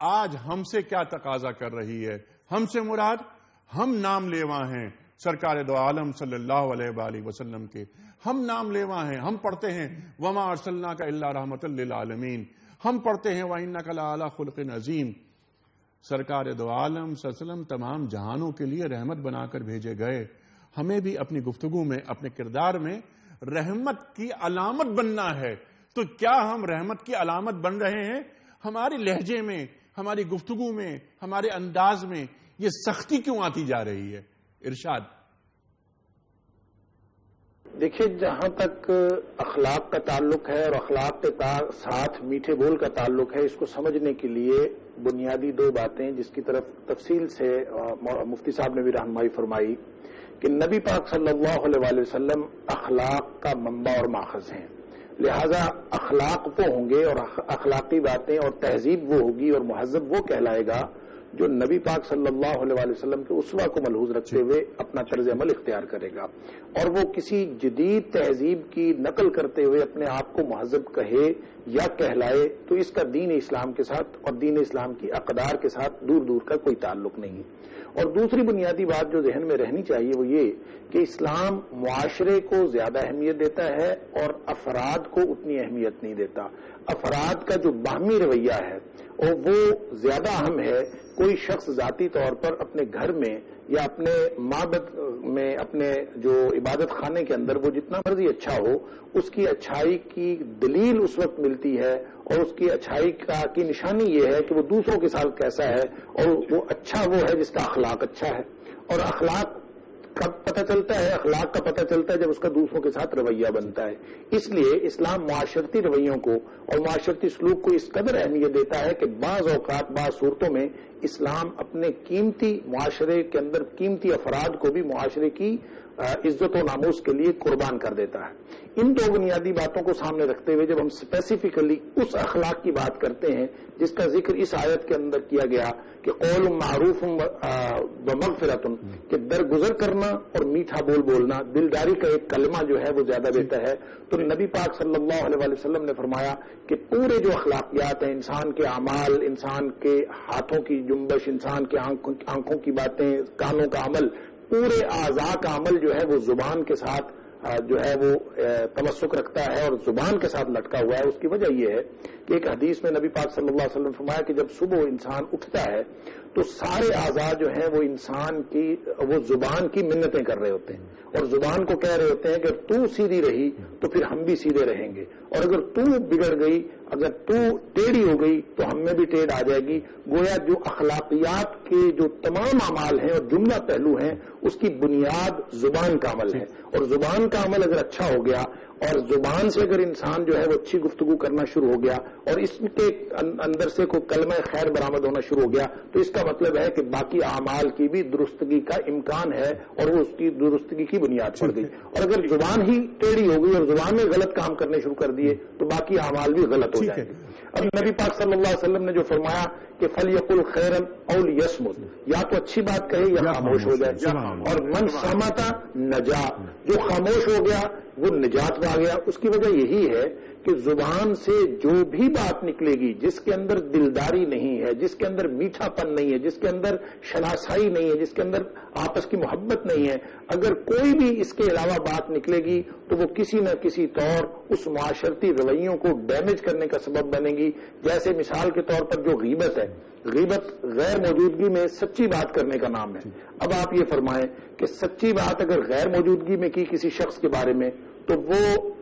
آج ہم سے کیا تقاضا کر رہی ہے؟ ہم سے مراد ہم نام لیوا ہیں سرکار دو عالم صلی اللہ علیہ وآلہ وسلم کے. ہم نام لیوا ہیں، ہم پڑھتے ہیں وما ارسلناک الا رحمۃ للعالمین. ہم پڑھتے ہیں وَإِنَّكَ لَعَلَىٰ خُلُقٍ عَظِيمٍ. سرکار دو عالم صلی اللہ علیہ وسلم تمام جہانوں کے لیے رحمت بنا کر بھیجے گئے. ہمیں بھی اپنی گفتگو میں، اپنے کردار میں رحمت کی علامت بننا ہے. تو کیا ہم رحمت کی علامت بن رہے ہیں؟ ہمارے لہجے میں، ہماری گفتگو میں، ہمارے انداز میں یہ سختی کیوں آتی جا رہی ہے؟ ارشاد. دیکھیے، جہاں تک اخلاق کا تعلق ہے اور اخلاق کے ساتھ میٹھے بول کا تعلق ہے، اس کو سمجھنے کے لیے بنیادی دو باتیں جس کی طرف تفصیل سے مفتی صاحب نے بھی رہنمائی فرمائی کہ نبی پاک صلی اللہ علیہ وآلہ وسلم اخلاق کا منبع اور ماخذ ہیں. لہذا اخلاق وہ ہوں گے اور اخلاقی باتیں اور تہذیب وہ ہوگی اور مہذب وہ کہلائے گا جو نبی پاک صلی اللہ علیہ وآلہ وسلم کے اسوہ کو ملحوظ رکھتے ہوئے اپنا طرز عمل اختیار کرے گا. اور وہ کسی جدید تہذیب کی نقل کرتے ہوئے اپنے آپ کو مہذب کہے یا کہلائے تو اس کا دین اسلام کے ساتھ اور دین اسلام کی اقدار کے ساتھ دور دور کا کوئی تعلق نہیں. اور دوسری بنیادی بات جو ذہن میں رہنی چاہیے وہ یہ کہ اسلام معاشرے کو زیادہ اہمیت دیتا ہے اور افراد کو اتنی اہمیت نہیں دیتا. افراد کا جو باہمی رویہ ہے اور وہ زیادہ اہم ہے. کوئی شخص ذاتی طور پر اپنے گھر میں یا اپنے معبد میں، اپنے جو عبادت خانے کے اندر وہ جتنا مرضی اچھا ہو، اس کی اچھائی کی دلیل اس وقت ملتی ہے اور اس کی اچھائی کی نشانی یہ ہے کہ وہ دوسروں کے ساتھ کیسا ہے. اور وہ اچھا وہ ہے جس کا اخلاق اچھا ہے. اور اخلاق کب پتہ چلتا ہے؟ اخلاق کا پتہ چلتا ہے جب اس کا دوسروں کے ساتھ رویہ بنتا ہے. اس لیے اسلام معاشرتی رویوں کو اور معاشرتی سلوک کو اس قدر اہمیت دیتا ہے کہ بعض اوقات بعض صورتوں میں اسلام اپنے قیمتی معاشرے کے اندر قیمتی افراد کو بھی معاشرے کی عزت و ناموس کے لیے قربان کر دیتا ہے. ان دو بنیادی باتوں کو سامنے رکھتے ہوئے جب ہم اسپیسیفکلی اس اخلاق کی بات کرتے ہیں جس کا ذکر اس آیت کے اندر کیا گیا کہ قول معروف و مغفرۃ، کہ درگزر کرنا اور میٹھا بول بولنا، دلداری کا ایک کلمہ جو ہے وہ زیادہ بہتر ہے. تو نبی پاک صلی اللہ علیہ وآلہ وسلم نے فرمایا کہ پورے جو اخلاقیات ہیں، انسان کے اعمال، انسان کے ہاتھوں کی جنبش، انسان کے آنکھوں کی باتیں، کانوں کا عمل، پورے اعضاء کا عمل جو ہے وہ زبان کے ساتھ جو ہے وہ تمسک رکھتا ہے اور زبان کے ساتھ لٹکا ہوا ہے. اس کی وجہ یہ ہے کہ ایک حدیث میں نبی پاک صلی اللہ علیہ وسلم فرمایا کہ جب صبح انسان اٹھتا ہے تو سارے اعضاء جو ہیں وہ انسان کی وہ زبان کی منتیں کر رہے ہوتے ہیں اور زبان کو کہہ رہے ہوتے ہیں کہ تو سیدھی رہی تو پھر ہم بھی سیدھے رہیں گے، اور اگر تو بگڑ گئی، اگر تو ٹیڑھی ہو گئی تو ہم میں بھی ٹیڑھ آ جائے گی. گویا جو اخلاقیات کے جو تمام اعمال ہیں اور جملہ پہلو ہیں اس کی بنیاد زبان کا عمل ہے، اور زبان کا عمل اگر اچھا ہو گیا اور زبان سے اگر انسان جو ہے وہ اچھی گفتگو کرنا شروع ہو گیا اور اس کے اندر سے کوئی کلمہ خیر برآمد ہونا شروع ہو گیا تو اس کا مطلب ہے کہ باقی اعمال کی بھی درستگی کا امکان ہے اور وہ اس کی درستگی کی بنیاد پڑ گئی. اور اگر زبان ہی ٹیڑھی ہو گئی اور زبان میں غلط کام کرنے شروع کر دیے تو باقی اعمال بھی غلط ہو جائیں گے. اب نبی پاک صلی اللہ علیہ وسلم نے جو فرمایا کہ فلیقل خیرا او لیصمت، یا تو اچھی بات کہے یا خاموش ہو جائے، اور من صمت نجا، جو خاموش ہو گیا وہ نجات میں آ گیا. اس کی وجہ یہی ہے کہ زبان سے جو بھی بات نکلے گی جس کے اندر دلداری نہیں ہے، جس کے اندر میٹھا پن نہیں ہے، جس کے اندر شناسائی نہیں ہے، جس کے اندر آپس کی محبت نہیں ہے، اگر کوئی بھی اس کے علاوہ بات نکلے گی تو وہ کسی نہ کسی طور اس معاشرتی رویوں کو ڈیمیج کرنے کا سبب بنے گی. جیسے مثال کے طور پر جو غیبت ہے، غیبت غیر موجودگی میں سچی بات کرنے کا نام ہے. اب آپ یہ فرمائیں کہ سچی بات اگر غیر موجودگی میں کی کسی شخص کے بارے میں تو وہ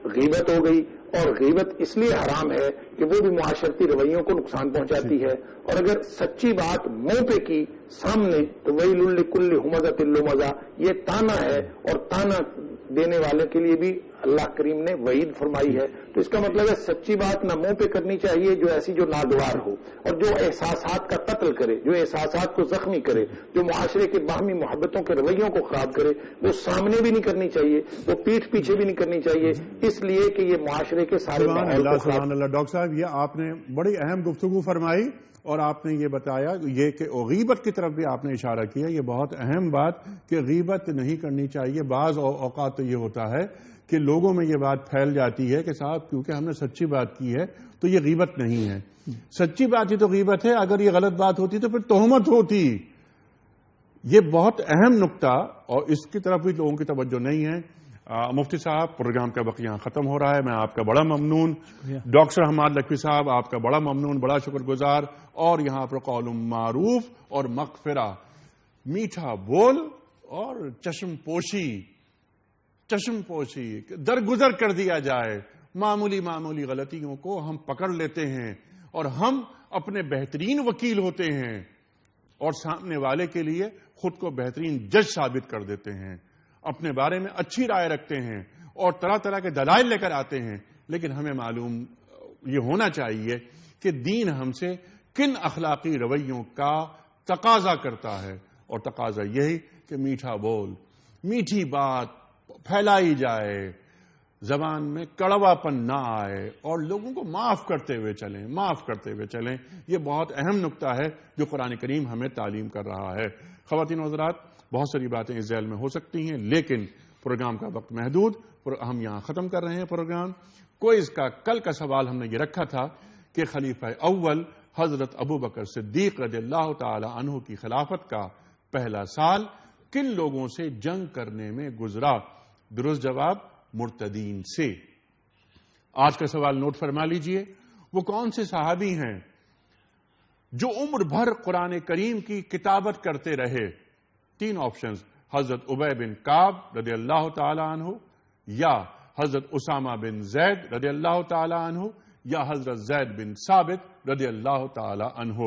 غیبت ہو گئی، اور غیبت اس لیے حرام ہے کہ وہ بھی معاشرتی رویوں کو نقصان پہنچاتی ہے. اور اگر سچی بات منہ پہ کی سامنے تو ویل لکل ہمزۃ لمزہ، یہ تانا ہے، اور تانا دینے والے کے لیے بھی اللہ کریم نے وعید فرمائی ہے. تو اس کا مطلب ہے سچی بات نہ منہ پہ کرنی چاہیے جو ایسی جو ناگوار ہو، اور جو احساسات کا قتل کرے، جو احساسات کو زخمی کرے، جو معاشرے کے باہمی محبتوں کے رویوں کو خراب کرے، وہ سامنے بھی نہیں کرنی چاہیے، وہ پیٹھ پیچھے بھی نہیں کرنی چاہیے، اس لیے کہ یہ معاشرے کے سارے اللہ. سبحان اللہ. ڈاکٹر صاحب، یہ آپ نے بڑی اہم گفتگو فرمائی اور آپ نے یہ بتایا یہ کہ غیبت کی طرف بھی آپ نے اشارہ کیا. یہ بہت اہم بات کہ غیبت نہیں کرنی چاہیے. بعض اوقات تو یہ ہوتا ہے کہ لوگوں میں یہ بات پھیل جاتی ہے کہ صاحب کیونکہ ہم نے سچی بات کی ہے تو یہ غیبت نہیں ہے. سچی بات ہی تو غیبت ہے، اگر یہ غلط بات ہوتی تو پھر تہمت ہوتی. یہ بہت اہم نقطہ، اور اس کی طرف بھی لوگوں کی توجہ نہیں ہے. مفتی صاحب، پروگرام کا وقت یہاں ختم ہو رہا ہے. میں آپ کا بڑا ممنون. ڈاکٹر حماد لکھوی صاحب، آپ کا بڑا ممنون، بڑا شکر گزار. اور یہاں پر قول معروف اور مغفرہ، میٹھا بول اور چشم پوشی درگزر کر دیا جائے. معمولی غلطیوں کو ہم پکڑ لیتے ہیں اور ہم اپنے بہترین وکیل ہوتے ہیں اور سامنے والے کے لیے خود کو بہترین جج ثابت کر دیتے ہیں، اپنے بارے میں اچھی رائے رکھتے ہیں اور طرح طرح کے دلائل لے کر آتے ہیں. لیکن ہمیں معلوم یہ ہونا چاہیے کہ دین ہم سے کن اخلاقی رویوں کا تقاضا کرتا ہے، اور تقاضا یہی کہ میٹھا بول، میٹھی بات پھیلائی جائے، زبان میں کڑوا پن نہ آئے، اور لوگوں کو معاف کرتے ہوئے چلیں. یہ بہت اہم نقطہ ہے جو قرآن کریم ہمیں تعلیم کر رہا ہے. خواتین و حضرات، بہت ساری باتیں اس ذیل میں ہو سکتی ہیں لیکن پروگرام کا وقت محدود، ہم یہاں ختم کر رہے ہیں پروگرام. کوئز کا کل کا سوال ہم نے یہ رکھا تھا کہ خلیفہ اول حضرت ابوبکر صدیق رضی اللہ تعالی عنہ کی خلافت کا پہلا سال کن لوگوں سے جنگ کرنے میں گزرا؟ درست جواب مرتدین سے. آج کا سوال نوٹ فرما لیجئے. وہ کون سے صحابی ہیں جو عمر بھر قرآن کریم کی کتابت کرتے رہے؟ 3 آپشنز: حضرت ابی بن کعب رضی اللہ تعالی عنہ، یا حضرت اسامہ بن زید رضی اللہ تعالی عنہ، یا حضرت زید بن ثابت رضی اللہ تعالی عنہ.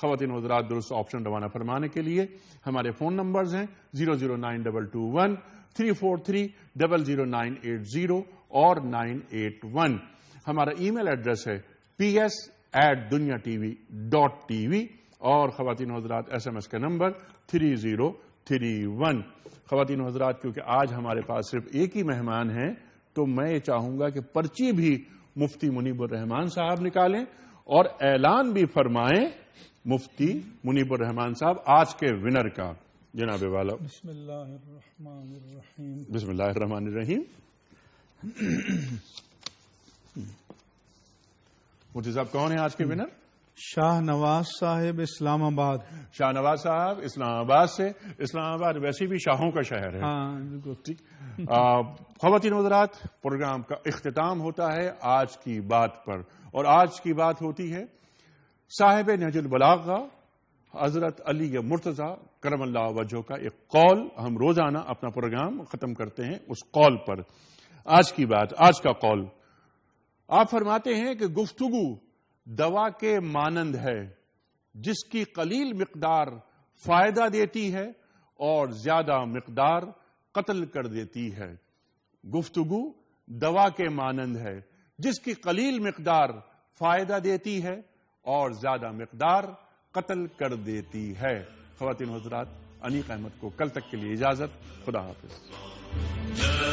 خواتین و حضرات، درست آپشن روانہ فرمانے کے لیے ہمارے فون نمبرز ہیں 00922 343 00980 اور 981. ہمارا ای میل ایڈریس ہے ps@dunyatv.tv اور خواتین و حضرات SMS کا نمبر 3031. خواتین و حضرات، کیونکہ آج ہمارے پاس صرف ایک ہی مہمان ہیں تو میں چاہوں گا کہ پرچی بھی مفتی منیب الرحمان صاحب نکالیں اور اعلان بھی فرمائیں مفتی منیب الرحمان صاحب آج کے ونر کا. جناب والا، بسم اللہ الرحمن الرحیم. بسم اللہ الرحمن الرحیم. مفتی صاحب کون ہیں آج کے ونر؟ شاہ نواز صاحب اسلام آباد. شاہ نواز صاحب اسلام آباد سے. اسلام آباد ویسے بھی شاہوں کا شہر ہے. ہاں بالکل ٹھیک. خواتین حضرات، پروگرام کا اختتام ہوتا ہے آج کی بات پر، اور آج کی بات ہوتی ہے صاحب نہج البلاغہ حضرت علی مرتضیٰ کرم اللہ وجہہ کا ایک قول. ہم روزانہ اپنا پروگرام ختم کرتے ہیں اس قول پر. آج کی بات، آج کا قول، آپ فرماتے ہیں کہ گفتگو دوا کے مانند ہے جس کی قلیل مقدار فائدہ دیتی ہے اور زیادہ مقدار قتل کر دیتی ہے. گفتگو دوا کے مانند ہے جس کی قلیل مقدار فائدہ دیتی ہے اور زیادہ مقدار قتل کر دیتی ہے. خواتین حضرات، انیق احمد کو کل تک کے لیے اجازت. خدا حافظ.